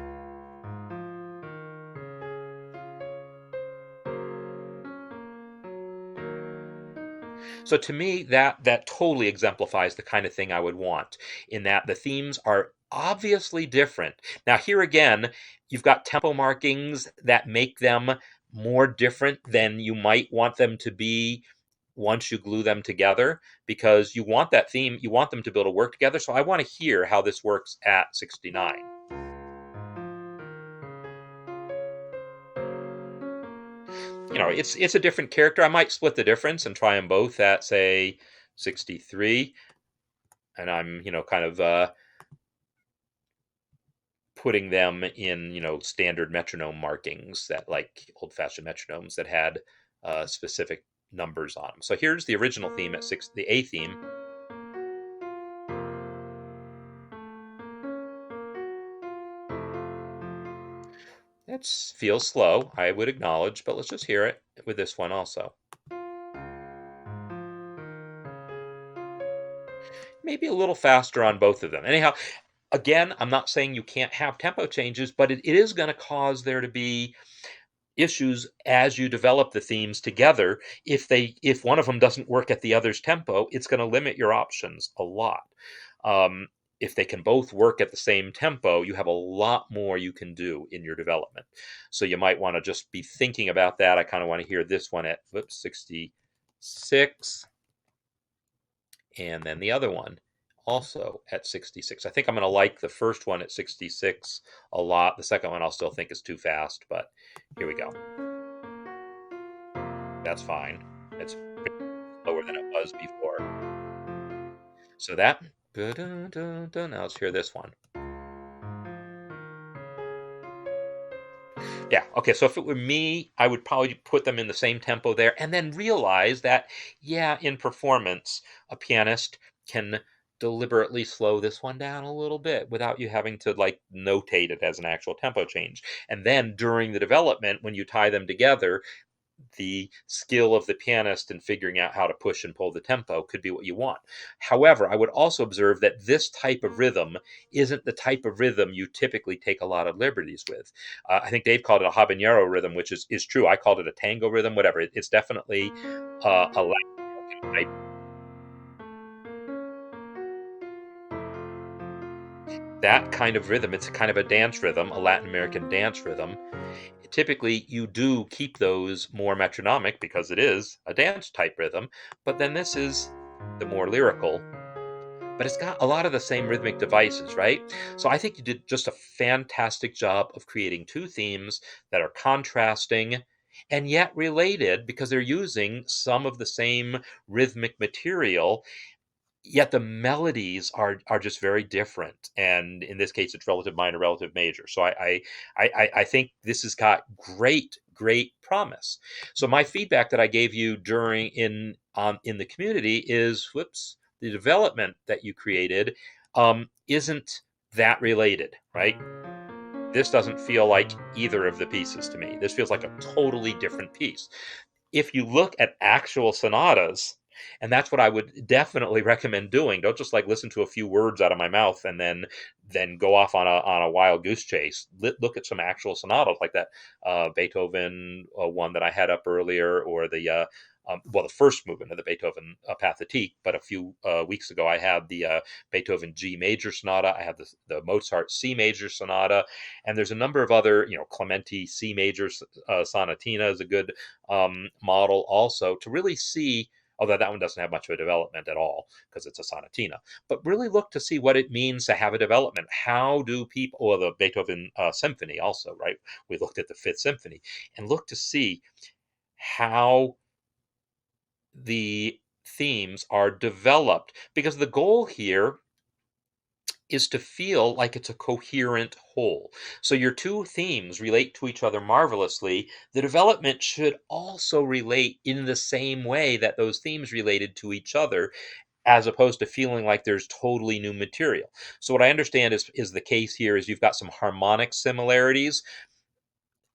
So to me, that totally exemplifies the kind of thing I would want, in that the themes are obviously different. Now here again, you've got tempo markings that make them more different than you might want them to be once you glue them together, because you want them to be able to work together. So I want to hear how this works at 69. It's a different character. I might split the difference and try them both at, say, 63, and I'm kind of putting them in standard metronome markings, that like old-fashioned metronomes that had specific numbers on them. So here's the original theme at the A theme. It feels slow, I would acknowledge, but let's just hear it with this one also. Maybe a little faster on both of them. Anyhow, again, I'm not saying you can't have tempo changes, but it is going to cause there to be issues as you develop the themes together. If one of them doesn't work at the other's tempo, it's going to limit your options a lot. Um, if they can both work at the same tempo, you have a lot more you can do in your development. So you might want to just be thinking about that. I kind of want to hear this one at 66, and then the other one also at 66. I think I'm going to like the first one at 66 a lot. The second one I'll still think is too fast, but here we go. That's fine. It's lower than it was before. So that, now let's hear this one. Yeah, okay, so if it were me, I would probably put them in the same tempo there, and then realize that, yeah, in performance, a pianist can deliberately slow this one down a little bit without you having to like notate it as an actual tempo change. And then during the development, when you tie them together, the skill of the pianist in figuring out how to push and pull the tempo could be what you want. However, I would also observe that this type of rhythm isn't the type of rhythm you typically take a lot of liberties with. I think Dave called it a habanero rhythm, which is true. I called it a tango rhythm, whatever. It's definitely a Latin type. That kind of rhythm, it's a kind of a dance rhythm, a Latin American dance rhythm. Typically, you do keep those more metronomic because it is a dance type rhythm, but then this is the more lyrical, but it's got a lot of the same rhythmic devices, right? So I think you did just a fantastic job of creating two themes that are contrasting and yet related, because they're using some of the same rhythmic material, yet the melodies are just very different. And in this case, it's relative minor, relative major. So I think this has got great promise. So my feedback that I gave you during in the community is, whoops, the development that you created isn't that related, right? This doesn't feel like either of the pieces to me. This feels like a totally different piece. If you look at actual sonatas, And that's what I would definitely recommend doing. Don't just like listen to a few words out of my mouth and then go off on a wild goose chase. Look at some actual sonatas like that Beethoven one that I had up earlier, or well, the first movement of the Beethoven Pathetique. But a few weeks ago, I had the Beethoven G major sonata. I had the Mozart C major sonata, and there's a number of other, Clementi C major sonatina is a good model also to really see, although that one doesn't have much of a development at all because it's a sonatina. But really look to see what it means to have a development. How do people, or the Beethoven symphony also, right? We looked at the Fifth Symphony and look to see how the themes are developed, because the goal here is to feel like it's a coherent whole. So your two themes relate to each other marvelously. The development should also relate in the same way that those themes related to each other, as opposed to feeling like there's totally new material. So what I understand is the case here is you've got some harmonic similarities.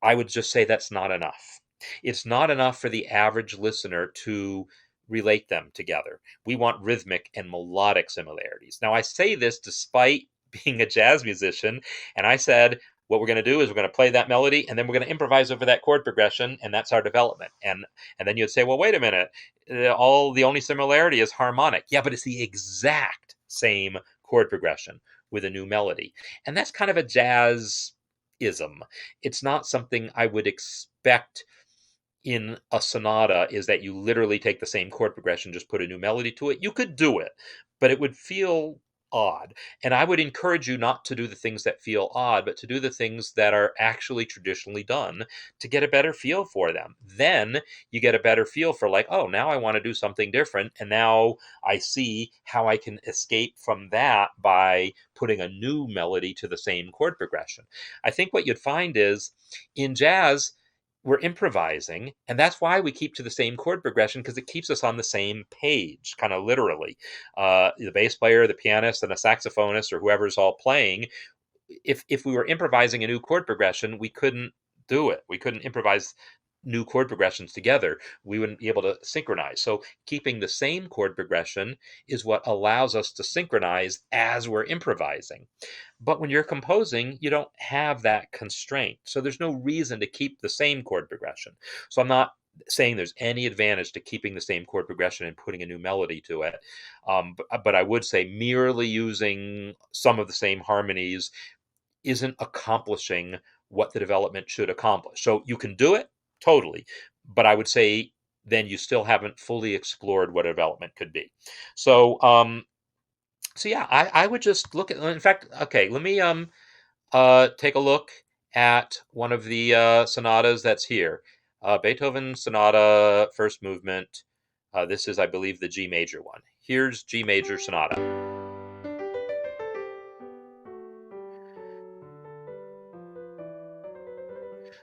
I would just say that's not enough. It's not enough for the average listener to relate them together. We want rhythmic and melodic similarities. Now, I say this despite being a jazz musician, and I said, what we're going to do is we're going to play that melody and then we're going to improvise over that chord progression, and that's our development. And then you'd say, well, wait a minute, the only similarity is harmonic. Yeah, but it's the exact same chord progression with a new melody. And that's kind of a jazz ism. It's not something I would expect in a sonata, is that you literally take the same chord progression, just put a new melody to it. You could do it, but it would feel odd. And I would encourage you not to do the things that feel odd, but to do the things that are actually traditionally done to get a better feel for them. Then you get a better feel for, like, oh, now I want to do something different. And now I see how I can escape from that by putting a new melody to the same chord progression. I think what you'd find is in jazz, we're improvising, and that's why we keep to the same chord progression, because it keeps us on the same page, kind of literally. The bass player, the pianist, and the saxophonist, or whoever's all playing, if we were improvising a new chord progression, we couldn't do it. We couldn't improvise new chord progressions together. We wouldn't be able to synchronize. So keeping the same chord progression is what allows us to synchronize as we're improvising. But when you're composing, you don't have that constraint. So there's no reason to keep the same chord progression. So I'm not saying there's any advantage to keeping the same chord progression and putting a new melody to it. But I would say merely using some of the same harmonies isn't accomplishing what the development should accomplish. So you can do it totally, but I would say then you still haven't fully explored what development could be. So yeah, I would just look at. In fact, okay, let me take a look at one of the sonatas that's here. Beethoven Sonata First Movement. This is, I believe, the G major one. Here's G major sonata.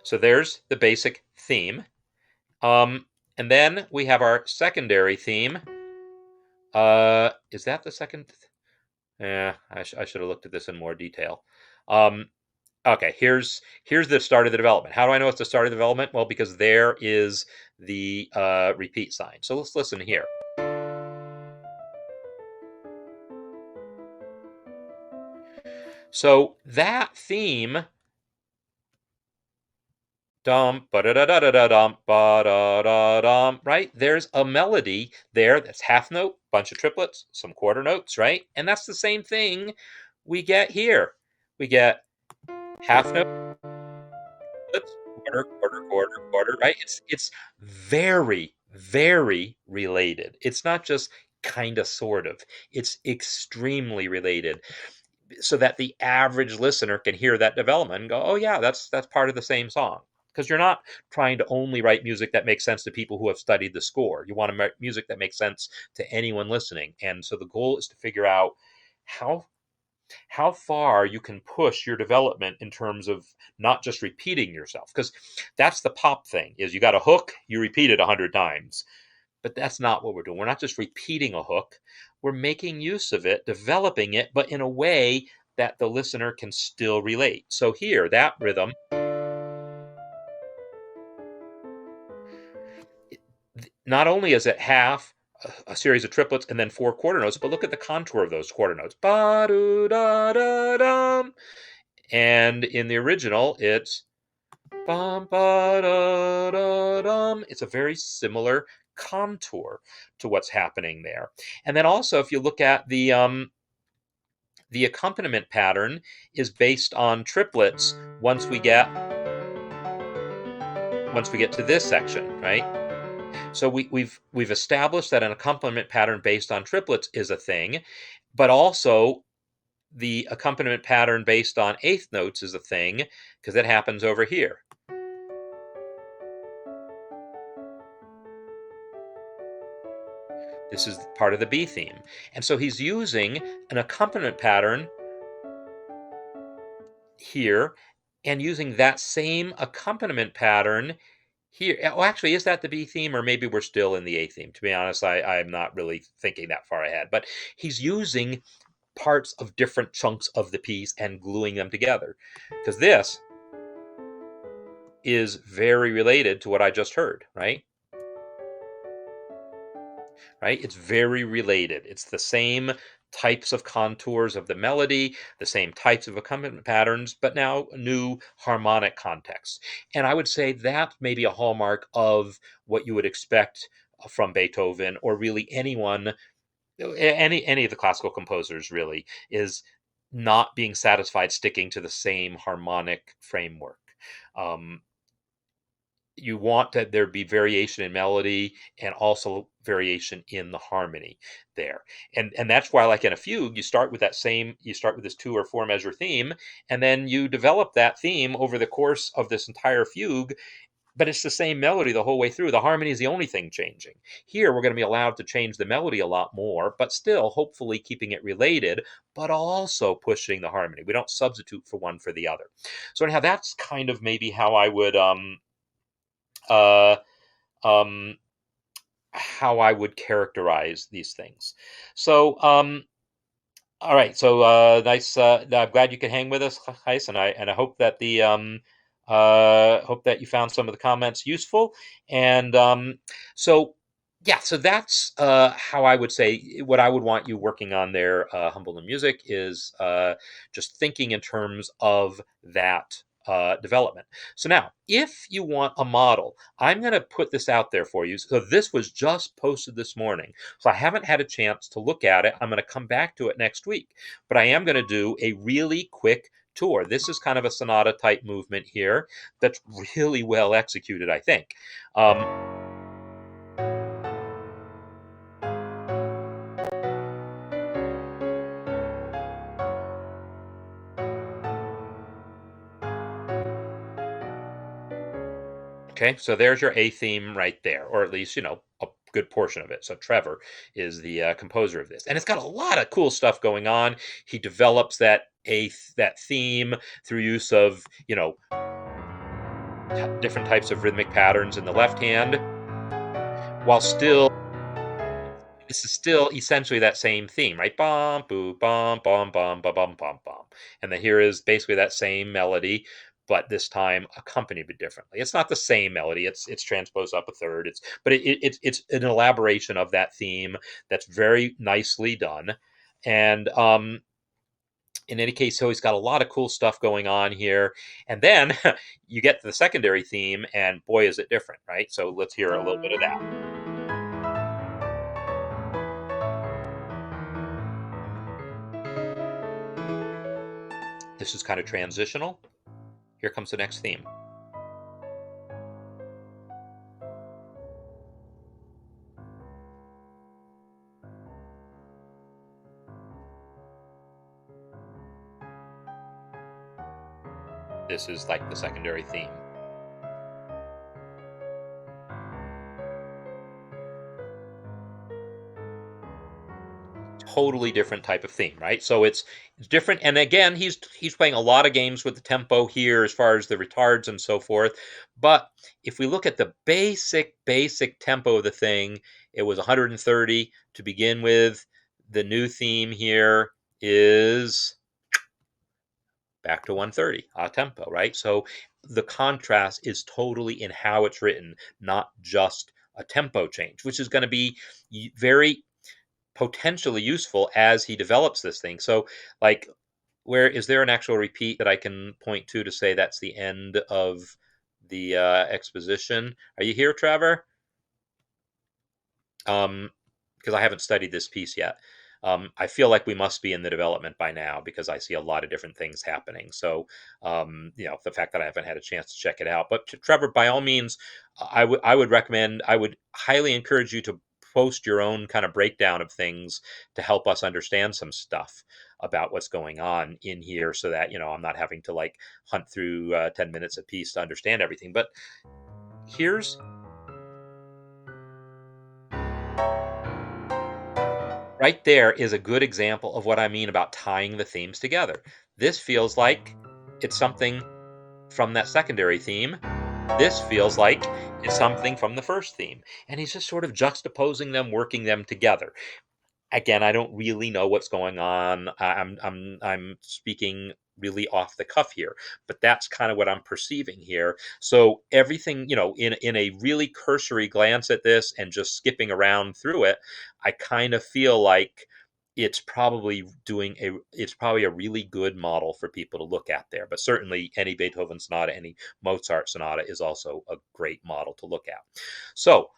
So there's the basic theme. And then we have our secondary theme. Is that the second? Yeah, I should have looked at this in more detail. Okay, here's the start of the development. How do I know it's the start of the development? Well, because there is the repeat sign. So let's listen here. So that theme, dum ba da da da da da dum ba da da dum, right? There's a melody there that's half note, bunch of triplets, some quarter notes, right? And that's the same thing we get here. We get half note, quarter, quarter, quarter, quarter, right? It's very, very related. It's not just kind of, sort of. It's extremely related, so that the average listener can hear that development and go, "Oh yeah, that's part of the same song." Because you're not trying to only write music that makes sense to people who have studied the score. You want to write music that makes sense to anyone listening. And so the goal is to figure out how how far you can push your development in terms of not just repeating yourself, because that's the pop thing, is you got a hook, you repeat it 100 times. But that's not what we're doing. We're not just repeating a hook, we're making use of it, developing it, but in a way that the listener can still relate. So here, that rhythm, not only is it half a series of triplets and then 4 quarter notes, but look at the contour of those quarter notes. Ba-do-da-da-dum. And in the original, it's bum ba da da dum. It's a very similar contour to what's happening there. And then also, if you look at the accompaniment pattern is based on triplets once we get to this section, right? So we've established that an accompaniment pattern based on triplets is a thing, but also the accompaniment pattern based on eighth notes is a thing because it happens over here. This is part of the B theme. And so he's using an accompaniment pattern here and using that same accompaniment pattern here. Oh, actually, is that the B theme, or maybe we're still in the A theme? To be honest, I'm not really thinking that far ahead. But he's using parts of different chunks of the piece and gluing them together. Because this is very related to what I just heard, right? Right? It's very related. It's the same types of contours of the melody, the same types of accompaniment patterns, but now new harmonic contexts. And I would say that may be a hallmark of what you would expect from Beethoven or really anyone, any of the classical composers really, is not being satisfied sticking to the same harmonic framework. Um, you want that there be variation in melody and also variation in the harmony there. And that's why, like in a fugue, you start with this 2 or 4 measure theme, and then you develop that theme over the course of this entire fugue, but it's the same melody the whole way through. The harmony is the only thing changing. Here we're going to be allowed to change the melody a lot more, but still hopefully keeping it related, but also pushing the harmony. We don't substitute for one for the other. So anyhow, that's kind of maybe how I would uh, um, how I would characterize these things. So, all right. So, nice. I'm glad you could hang with us, Heis, and I hope that the hope that you found some of the comments useful. And so, yeah. So that's how I would say what I would want you working on there. Humble in Music is just thinking in terms of that. Development. So now, if you want a model, I'm going to put this out there for you. So this was just posted this morning. So I haven't had a chance to look at it. I'm going to come back to it next week, but I am going to do a really quick tour. This is kind of a sonata type movement here that's really well executed, I think. Okay, so there's your A theme right there, or at least, a good portion of it. So Trevor is the composer of this, and it's got a lot of cool stuff going on. He develops that theme through use of different types of rhythmic patterns in the left hand, while still this is still essentially that same theme, right? Bum, boo, bum, bum, bum, bum, bum, bum, bum. And then here is basically that same melody, but this time accompanied but differently. It's not the same melody. It's transposed up a third. It's an elaboration of that theme that's very nicely done. And in any case, so he's got a lot of cool stuff going on here. And then you get to the secondary theme, and boy, is it different, right? So let's hear a little bit of that. This is kind of transitional. Here comes the next theme. This is like the secondary theme. Totally different type of theme, right? So it's different. And again, he's playing a lot of games with the tempo here as far as the retards and so forth. But if we look at the basic tempo of the thing, it was 130 to begin with. The new theme here is back to 130 a tempo, right? So the contrast is totally in how it's written, not just a tempo change, which is going to be very potentially useful as he develops this thing. So, like, where is there an actual repeat that I can point to say that's the end of the exposition? Are you here, Trevor? Because I haven't studied this piece yet. I feel like we must be in the development by now because I see a lot of different things happening. So, the fact that I haven't had a chance to check it out. But Trevor, by all means, I would recommend, I would highly encourage you to post your own kind of breakdown of things to help us understand some stuff about what's going on in here, so that I'm not having to like hunt through 10 minutes a piece to understand everything. But here's right there is a good example of what I mean about tying the themes together. This feels like it's something from that secondary theme. This feels like it's something from the first theme. And he's just sort of juxtaposing them, working them together. Again, I don't really know what's going on. I'm speaking really off the cuff here, but that's kind of what I'm perceiving here. So everything, in a really cursory glance at this and just skipping around through it, I kind of feel like it's probably a really good model for people to look at there. But certainly any Beethoven sonata, any Mozart sonata is also a great model to look at. So,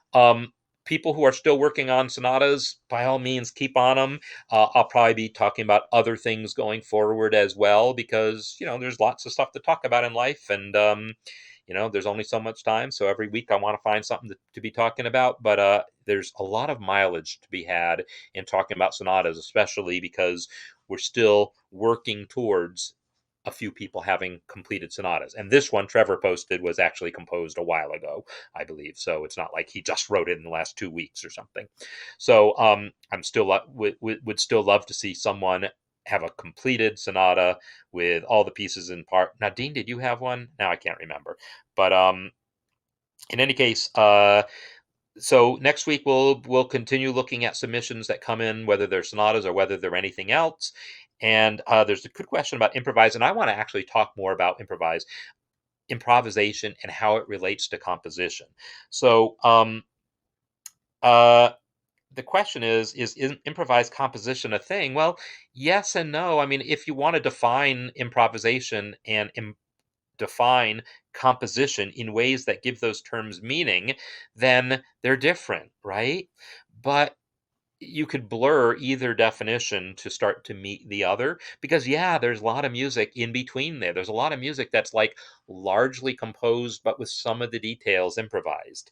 people who are still working on sonatas, by all means, keep on them. I'll probably be talking about other things going forward as well, because there's lots of stuff to talk about in life, and there's only so much time. So every week I want to find something to be talking about. But there's a lot of mileage to be had in talking about sonatas, especially because we're still working towards a few people having completed sonatas. And this one Trevor posted was actually composed a while ago, I believe. So it's not like he just wrote it in the last 2 weeks or something. So I'm still would still love to see someone have a completed sonata with all the pieces in part. Now, Dean, did you have one? Now I can't remember. But in any case, so next week we'll continue looking at submissions that come in, whether they're sonatas or whether they're anything else. And there's a good question about improvise, and I want to actually talk more about improvisation and how it relates to composition. So uh, the question is improvised composition a thing? Well, yes and no. I mean, if you want to define improvisation and define composition in ways that give those terms meaning, then they're different, right? But you could blur either definition to start to meet the other, because yeah, there's a lot of music in between there. There's a lot of music that's like largely composed but with some of the details improvised.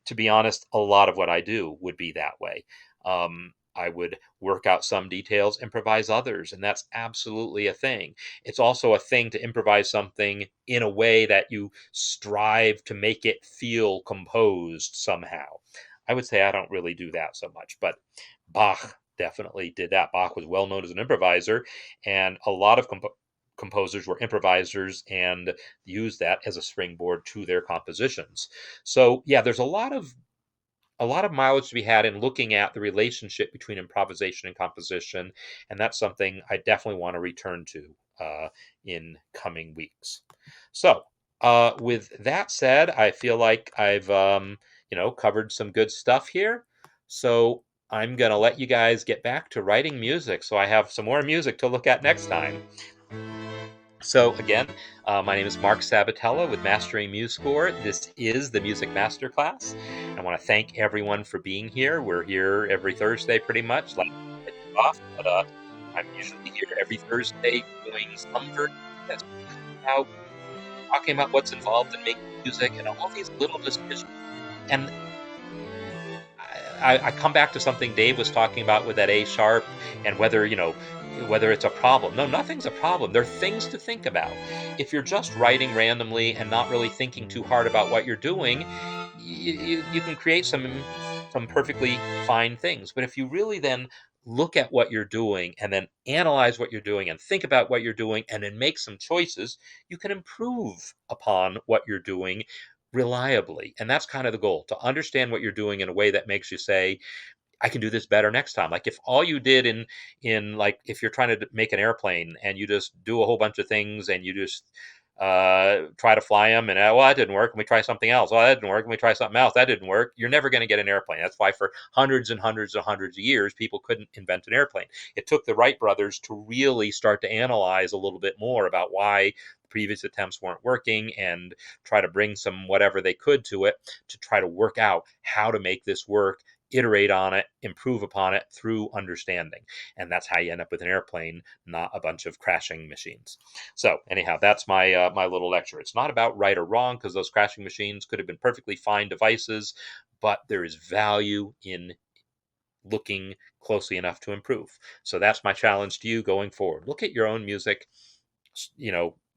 To be honest, a lot of what I do would be that way. I would work out some details, improvise others, and that's absolutely a thing. It's also a thing to improvise something in a way that you strive to make it feel composed somehow. I would say I don't really do that so much, but Bach definitely did that. Bach was well known as an improviser, and a lot of composers were improvisers and used that as a springboard to their compositions. So yeah, there's a lot of mileage to be had in looking at the relationship between improvisation and composition, and that's something I definitely want to return to in coming weeks. So, with that said, I feel like I've covered some good stuff here. So I'm gonna let you guys get back to writing music, so I have some more music to look at next time. So again, my name is Marc Sabatella with Mastering MuseScore. This is the Music Masterclass. I want to thank everyone for being here. We're here every Thursday pretty much, like off, but I'm usually here every Thursday doing some version that's about talking about what's involved in making music and all these little decisions. And I come back to something Dave was talking about with that A sharp, and whether it's a problem. No, nothing's a problem. There are things to think about. If you're just writing randomly and not really thinking too hard about what you're doing, you can create some perfectly fine things. But if you really then look at what you're doing and then analyze what you're doing and think about what you're doing and then make some choices, you can improve upon what you're doing reliably. And that's kind of the goal, to understand what you're doing in a way that makes you say, I can do this better next time. Like if all you did in like if you're trying to make an airplane and you just do a whole bunch of things and you just try to fly them, and well, that didn't work. Let me try something else. Well, that didn't work. Let me try something else. That didn't work. You're never going to get an airplane. That's why for hundreds and hundreds and hundreds of years, people couldn't invent an airplane. It took the Wright brothers to really start to analyze a little bit more about why previous attempts weren't working and try to bring some whatever they could to it to try to work out how to make this work, iterate on it, improve upon it through understanding. And that's how you end up with an airplane, not a bunch of crashing machines. So anyhow, that's my little lecture. It's not about right or wrong, because those crashing machines could have been perfectly fine devices, but there is value in looking closely enough to improve. So that's my challenge to you going forward. Look at your own music,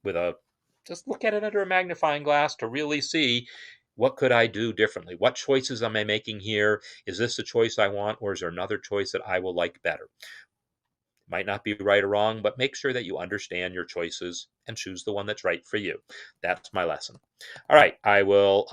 with a just look at it under a magnifying glass to really see, what could I do differently? What choices am I making here? Is this the choice I want, or is there another choice that I will like better? Might not be right or wrong, but make sure that you understand your choices and choose the one that's right for you. That's my lesson. All right, I will